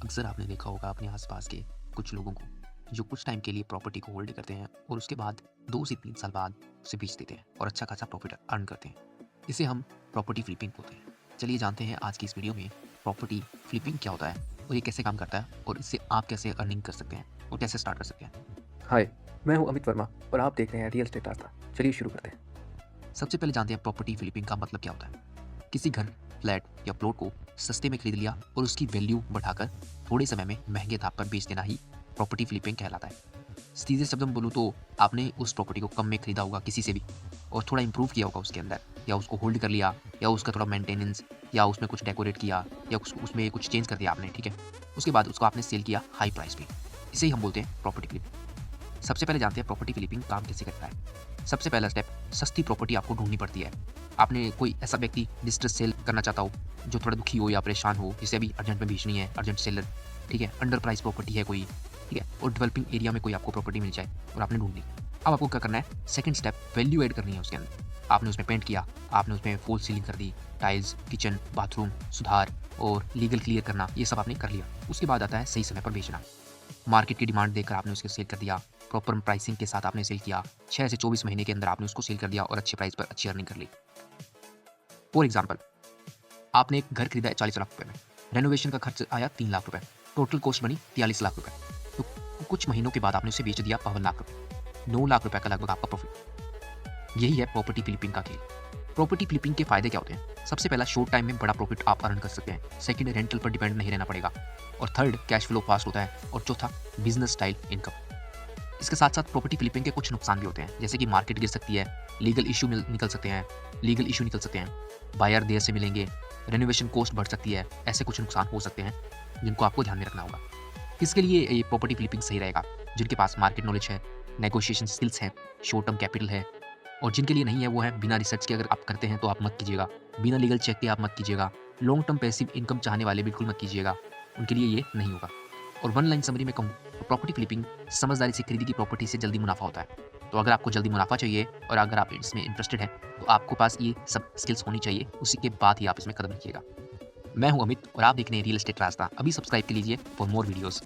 अक्सर आपने देखा होगा अपने आसपास के कुछ लोगों को जो कुछ टाइम के लिए प्रॉपर्टी को होल्ड करते हैं और उसके बाद 2 से 3 साल बाद उसे बेच देते हैं और अच्छा खासा प्रॉफिट अर्न करते हैं। इसे हम प्रॉपर्टी फ्लिपिंग बोलते हैं। चलिए जानते हैं आज की इस वीडियो में प्रॉपर्टी फ्लिपिंग क्या होता है और ये कैसे काम करता है और इससे आप कैसे अर्निंग कर सकते हैं और कैसे स्टार्ट कर सकते हैं। हाय, मैं हूं अमित वर्मा और आप देख रहे हैं रियल एस्टेट रास्ता। चलिए शुरू करते हैं। सबसे पहले जानते हैं प्रॉपर्टी फ्लिपिंग का मतलब क्या होता है। किसी घर, फ्लैट या प्लॉट को सस्ते में खरीद लिया और उसकी वैल्यू बढ़ाकर थोड़े समय में महंगे दाम पर बेच देना ही प्रॉपर्टी फ्लिपिंग कहलाता है। सीधे शब्द में बोलूँ तो आपने उस प्रॉपर्टी को कम में खरीदा होगा किसी से भी और थोड़ा इंप्रूव किया होगा उसके अंदर, या उसको होल्ड कर लिया, या उसका थोड़ा मेंटेनेंस, या उसमें कुछ डेकोरेट किया, या उसमें कुछ चेंज कर दिया आपने, ठीक है। उसके बाद उसको आपने सेल किया हाई प्राइस पे। इसे ही हम बोलते हैं प्रॉपर्टी फ्लिपिंग। सबसे पहले जानते हैं प्रॉपर्टी फ्लिपिंग काम कैसे करता है। सबसे पहला स्टेप, सस्ती प्रॉपर्टी आपको ढूंढनी पड़ती है। आपने कोई ऐसा व्यक्ति डिस्ट्रेस सेल करना चाहता हो जो थोड़ा दुखी हो या परेशान हो, जिसे अभी अर्जेंट में बेचनी है, अर्जेंट सेलर, ठीक है। अंडर प्राइस प्रॉपर्टी है कोई, ठीक है, और डेवलपिंग एरिया में कोई आपको प्रॉपर्टी मिल जाए और आपने ढूंढ ली। अब आपको क्या करना है, सेकंड स्टेप, वैल्यू ऐड करनी है उसके अंदर। आपने उसमें पेंट किया, आपने उसमें फॉल सीलिंग कर दी, टाइल्स, किचन, बाथरूम सुधार और लीगल क्लियर करना, ये सब आपने कर लिया। उसके बाद आता है सही समय पर बेचना। मार्केट की डिमांड देखकर आपने उसको सेल कर दिया, प्रॉपर प्राइसिंग के साथ आपने सेल किया, 6 से 24 महीने के अंदर आपने उसको सेल कर दिया और अच्छे प्राइस पर अच्छी अर्निंग कर ली। फॉर एग्जाम्पल, आपने एक घर खरीदा है 40 लाख रुपए में, रेनोवेशन का खर्च आया 3 लाख रुपए, टोटल कॉस्ट बनी 43 लाख रुपए। तो कुछ महीनों के बाद आपने उसे बेच दिया 52 लाख रुपए, 9 लाख रुपए का लगभग आपका प्रॉफिट। यही है प्रॉपर्टी फ्लिपिंग का खेल। प्रॉपर्टी फ्लिपिंग के फायदे क्या होते हैं? सबसे पहला, शॉर्ट टाइम में बड़ा प्रॉफिट आप अर्न कर सकते हैं। सेकंड, रेंटल पर डिपेंड नहीं रहना पड़ेगा। और थर्ड, कैश फ्लो फास्ट होता है। और चौथा, बिजनेस स्टाइल इनकम। इसके साथ साथ प्रॉपर्टी फ्लिपिंग के कुछ नुकसान भी होते हैं, जैसे कि मार्केट गिर सकती है, लीगल इशू निकल सकते हैं, बायर देर से मिलेंगे, रेनोवेशन कॉस्ट बढ़ सकती है। ऐसे कुछ नुकसान हो सकते हैं जिनको आपको ध्यान में रखना होगा। किसके लिए ये प्रॉपर्टी फ्लिपिंग सही रहेगा? जिनके पास मार्केट नॉलेज है, नेगोशिएशन स्किल्स हैं, शॉर्ट टर्म कैपिटल है। और जिनके लिए नहीं है वो है बिना रिसर्च के, अगर आप करते हैं तो आप मत कीजिएगा। बिना लीगल चेक के आप मत कीजिएगा। लॉन्ग टर्म पैसिव इनकम चाहने वाले बिल्कुल मत कीजिएगा, उनके लिए ये नहीं होगा। और वन लाइन समरी में कहूँ तो प्रॉपर्टी फ्लिपिंग समझदारी से खरीदी की प्रॉपर्टी से जल्दी मुनाफा होता है। तो अगर आपको जल्दी मुनाफा चाहिए और अगर आप इसमें इंटरेस्टेड हैं तो आपको पास ये सब स्किल्स होनी चाहिए, उसी के बाद ही आप इसमें कदम रखिएगा। मैं हूं अमित और आप देख रहे हैं रियल एस्टेट रास्ता। अभी सब्सक्राइब कर लीजिए फॉर मोर वीडियोस।